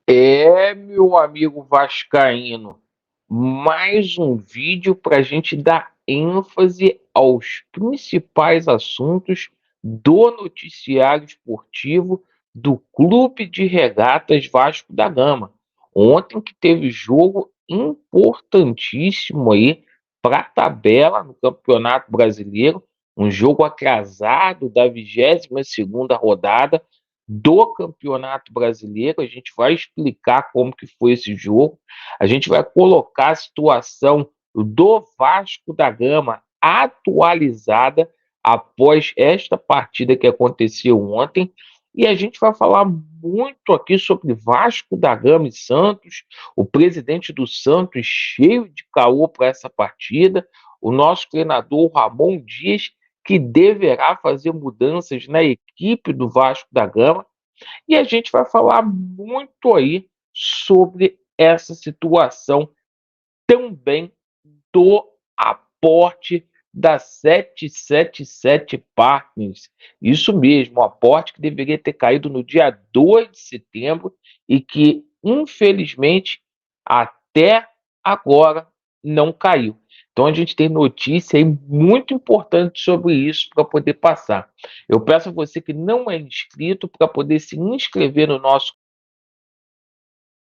Meu amigo vascaíno, mais um vídeo para a gente dar ênfase aos principais assuntos do noticiário esportivo do Clube de Regatas Vasco da Gama. Ontem que teve jogo importantíssimo aí para a tabela no Campeonato Brasileiro, um jogo atrasado da 22ª rodada do Campeonato Brasileiro. A gente vai explicar como que foi esse jogo. A gente vai colocar a situação do Vasco da Gama atualizada após esta partida que aconteceu ontem. E a gente vai falar muito aqui sobre Vasco da Gama e Santos, o presidente do Santos cheio de caô para essa partida, o nosso treinador Ramon Dias, que deverá fazer mudanças na equipe do Vasco da Gama, e a gente vai falar muito aí sobre essa situação também do aporte da 777 Partners. Isso mesmo, o aporte que deveria ter caído no dia 2 de setembro e que, infelizmente, até agora não caiu. Então a gente tem notícia aí muito importante sobre isso para poder passar. Eu peço a você que não é inscrito para poder se inscrever no nosso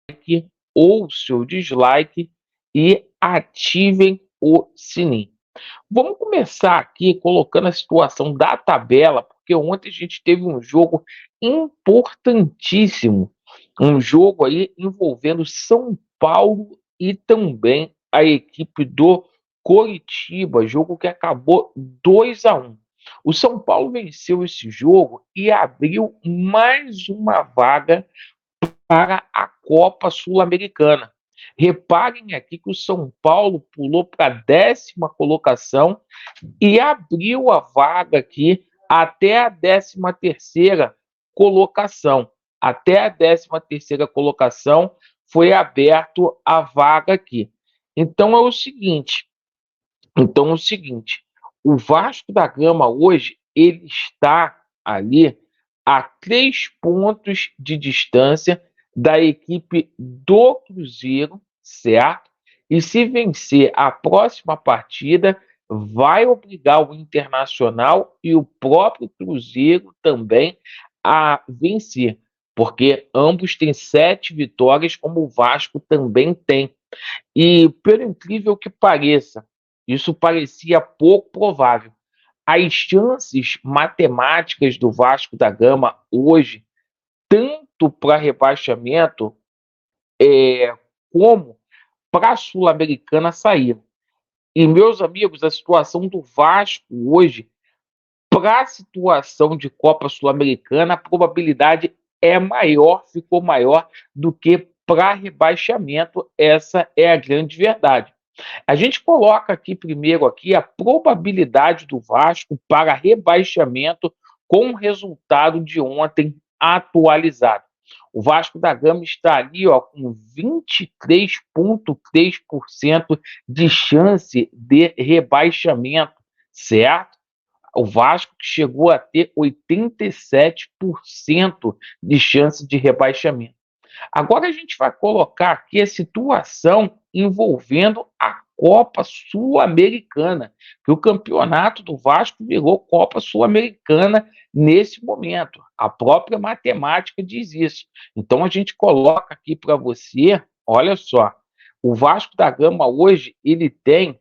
like ou seu dislike e ativem o sininho. Vamos começar aqui colocando a situação da tabela, porque ontem a gente teve um jogo importantíssimo, um jogo aí envolvendo São Paulo e também a equipe do Coritiba, jogo que acabou 2-1. O São Paulo venceu esse jogo e abriu mais uma vaga para a Copa Sul-Americana. Reparem aqui que o São Paulo pulou para a 10ª colocação e abriu a vaga aqui até a 13ª colocação. Até a 13ª colocação foi aberto a vaga aqui. Então é o seguinte, o Vasco da Gama hoje ele está ali a 3 pontos de distância da equipe do Cruzeiro, certo? E se vencer a próxima partida, vai obrigar o Internacional e o próprio Cruzeiro também a vencer, porque ambos têm 7 vitórias, como o Vasco também tem. E, pelo incrível que pareça, isso parecia pouco provável. As chances matemáticas do Vasco da Gama hoje, tanto para rebaixamento como para a Sul-Americana, saíram. E, meus amigos, a situação do Vasco hoje, para a situação de Copa Sul-Americana, a probabilidade é maior, ficou maior do que para rebaixamento. Essa é a grande verdade. A gente coloca aqui primeiro aqui a probabilidade do Vasco para rebaixamento com o resultado de ontem atualizado. O Vasco da Gama está ali, ó, com 23,3% de chance de rebaixamento, certo? O Vasco que chegou a ter 87% de chance de rebaixamento. Agora a gente vai colocar aqui a situação envolvendo a Copa Sul-Americana, que o campeonato do Vasco virou Copa Sul-Americana nesse momento. A própria matemática diz isso. Então a gente coloca aqui para você, olha só, o Vasco da Gama hoje ele tem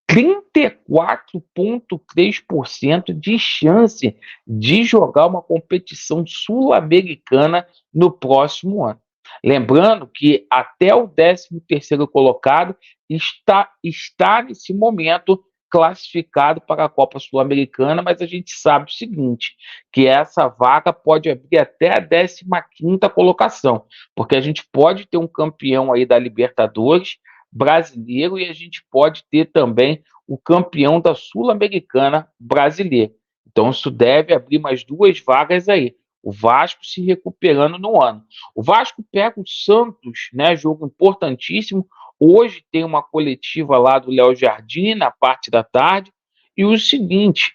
34,3% de chance de jogar uma competição sul-americana no próximo ano. Lembrando que até o 13º colocado está nesse momento classificado para a Copa Sul-Americana, mas a gente sabe o seguinte, que essa vaga pode abrir até a 15ª colocação, porque a gente pode ter um campeão aí da Libertadores brasileiro e a gente pode ter também o campeão da Sul-Americana brasileira. Então, isso deve abrir mais 2 vagas aí. O Vasco se recuperando no ano. O Vasco pega o Santos, né? Jogo importantíssimo. Hoje tem uma coletiva lá do Léo Jardim, na parte da tarde. E o seguinte,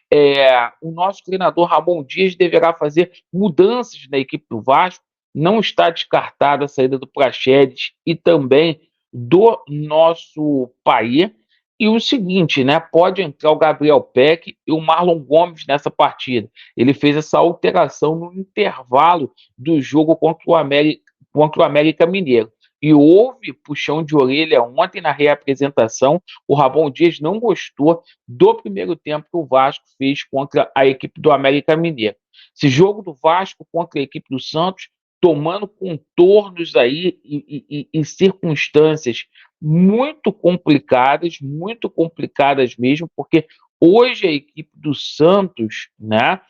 o nosso treinador Ramon Dias deverá fazer mudanças na equipe do Vasco não está descartada a saída do Praxedes e também do nosso Paí. E o seguinte, né? Pode entrar o Gabriel Peck e o Marlon Gomes nessa partida. Ele fez essa alteração no intervalo do jogo contra o América Mineiro. E houve puxão de orelha ontem na reapresentação. O Ramon Dias não gostou do primeiro tempo que o Vasco fez contra a equipe do América Mineiro. Esse jogo do Vasco contra a equipe do Santos, tomando contornos aí e circunstâncias muito complicadas mesmo, porque hoje a equipe do Santos, né,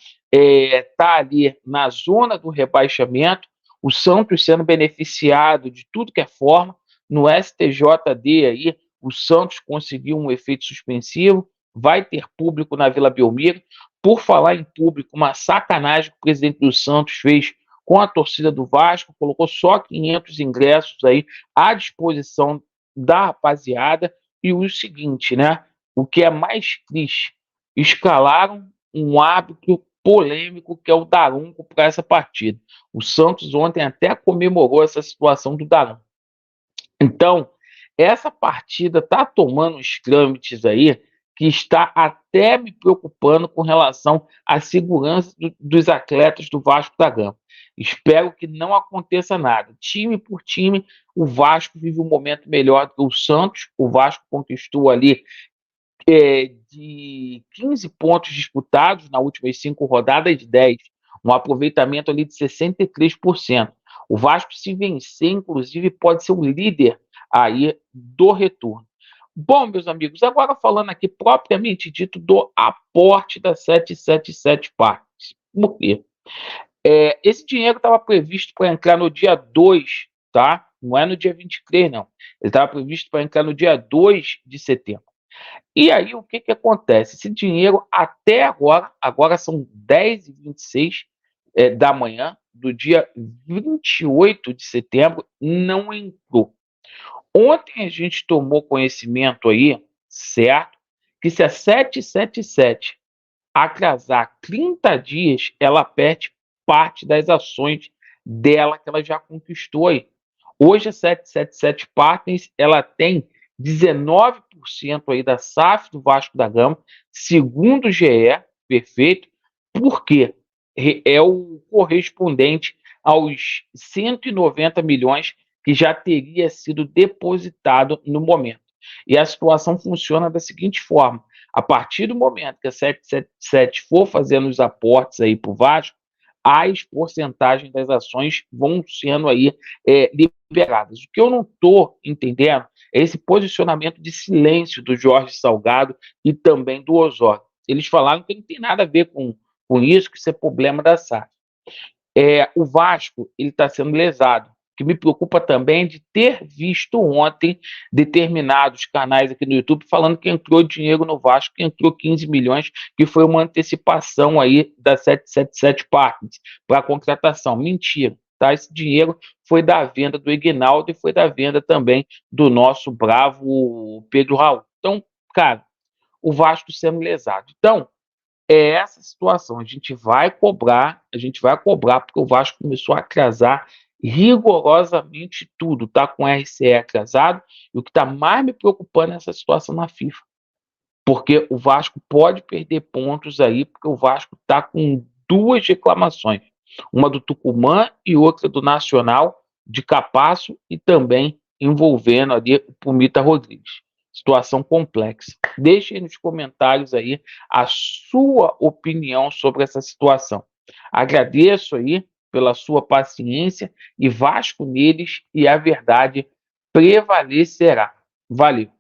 tá ali na zona do rebaixamento, o Santos sendo beneficiado de tudo que é forma, no STJD aí, o Santos conseguiu um efeito suspensivo, vai ter público na Vila Belmiro. Por falar em público, uma sacanagem que o presidente do Santos fez com a torcida do Vasco, colocou só 500 ingressos aí à disposição da rapaziada. E o seguinte, né? O que é mais triste, escalaram um árbitro polêmico que é o Daronco para essa partida. O Santos ontem até comemorou essa situação do Daronco. Então, essa partida está tomando uns trâmites aí que está até me preocupando com relação à segurança dos atletas do Vasco da Gama. Espero que não aconteça nada. Time por time, o Vasco vive um momento melhor do que o Santos. O Vasco conquistou ali de 15 pontos disputados nas últimas 5 rodadas de 10, um aproveitamento ali de 63%. O Vasco, se vencer, inclusive, pode ser o líder aí do retorno. Bom, meus amigos, agora falando aqui propriamente dito do aporte da 777 Parques. Por quê? Esse dinheiro estava previsto para entrar no dia 2, tá? Não é no dia 23, não. Ele estava previsto para entrar no dia 2 de setembro. E aí, o que que acontece? Esse dinheiro, até agora são 10h26 da manhã, do dia 28 de setembro, não entrou. Ontem a gente tomou conhecimento aí, certo? Que se a 777 atrasar 30 dias, ela perde parte das ações dela que ela já conquistou aí. Hoje a 777 Partners, ela tem 19% aí da SAF do Vasco da Gama, segundo o GE, perfeito, porque é o correspondente aos 190 milhões que já teria sido depositado no momento. E a situação funciona da seguinte forma: a partir do momento que a 777 for fazendo os aportes aí para o Vasco, as porcentagens das ações vão sendo aí liberadas. O que eu não estou entendendo é esse posicionamento de silêncio do Jorge Salgado e também do Osório. Eles falaram que não tem nada a ver com isso, que isso é problema da SAF. O Vasco ele está sendo lesado. O que me preocupa também é de ter visto ontem determinados canais aqui no YouTube falando que entrou dinheiro no Vasco, que entrou 15 milhões, que foi uma antecipação aí da 777 Partners para a contratação. Mentira, tá? Esse dinheiro foi da venda do Ignaldo e foi da venda também do nosso bravo Pedro Raul. Então, cara, o Vasco sendo lesado. Então, essa situação. A gente vai cobrar, porque o Vasco começou a atrasar rigorosamente tudo, tá com o RCE atrasado, e o que está mais me preocupando é essa situação na FIFA, porque o Vasco pode perder pontos aí, porque o Vasco está com duas reclamações, uma do Tucumã e outra do Nacional de Capasso, e também envolvendo ali o Pumita Rodrigues. Situação complexa. Deixe aí nos comentários aí a sua opinião sobre essa situação. Agradeço aí pela sua paciência e Vasco neles, e a verdade prevalecerá. Valeu.